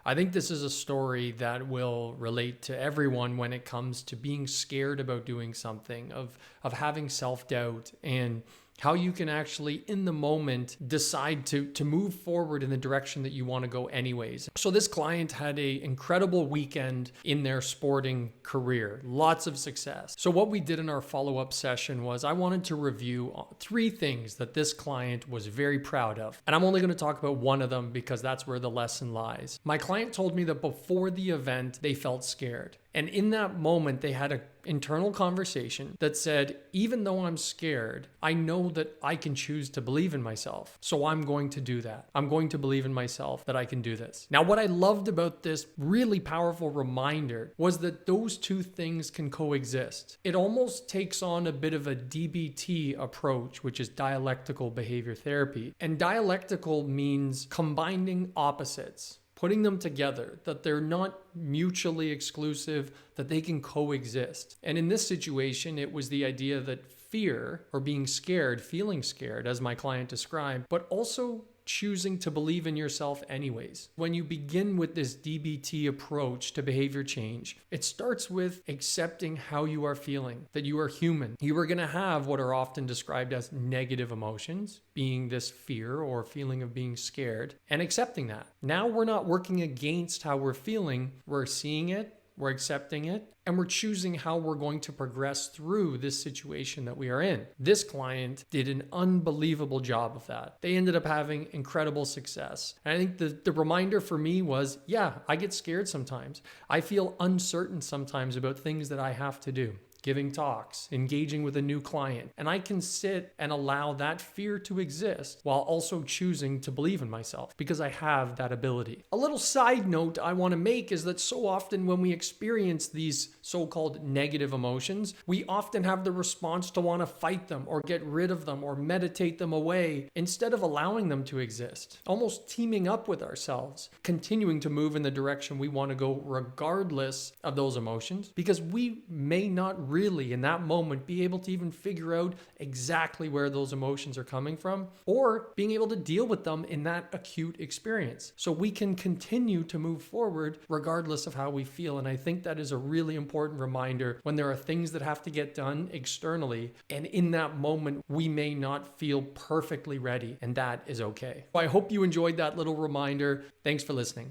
I think this is a story that will relate to everyone when it comes to being scared about doing something, of having self-doubt, and how you can actually in the moment decide to move forward in the direction that you want to go anyways. So this client had an incredible weekend in their sporting career, lots of success. So what we did in our follow-up session was I wanted to review 3 things that this client was very proud of. And I'm only going to talk about one of them because that's where the lesson lies. My client told me that before the event, they felt scared. And in that moment, they had an internal conversation that said, even though I'm scared, I know that I can choose to believe in myself. So I'm going to do that. I'm going to believe in myself that I can do this. Now, what I loved about this really powerful reminder was that those 2 things can coexist. It almost takes on a bit of a DBT approach, which is dialectical behavior therapy. And dialectical means combining opposites, putting them together, that they're not mutually exclusive, that they can coexist. And in this situation, it was the idea that fear, or being scared, feeling scared, as my client described, but also choosing to believe in yourself anyways. When you begin with this DBT approach to behavior change, it starts with accepting how you are feeling, that you are human. You are going to have what are often described as negative emotions, being this fear or feeling of being scared, and accepting that. Now we're not working against how we're feeling, we're seeing it, we're accepting it, and we're choosing how we're going to progress through this situation that we are in. This client did an unbelievable job of that. They ended up having incredible success. And I think the reminder for me was, yeah, I get scared sometimes. I feel uncertain sometimes about things that I have to do. Giving talks, engaging with a new client. And I can sit and allow that fear to exist while also choosing to believe in myself because I have that ability. A little side note I want to make is that so often when we experience these so-called negative emotions, we often have the response to want to fight them or get rid of them or meditate them away instead of allowing them to exist, almost teaming up with ourselves, continuing to move in the direction we want to go regardless of those emotions, because we may not really in that moment be able to even figure out exactly where those emotions are coming from or being able to deal with them in that acute experience. So we can continue to move forward regardless of how we feel. And I think that is a really important reminder when there are things that have to get done externally. And in that moment, we may not feel perfectly ready, and that is okay. I hope you enjoyed that little reminder. Thanks for listening.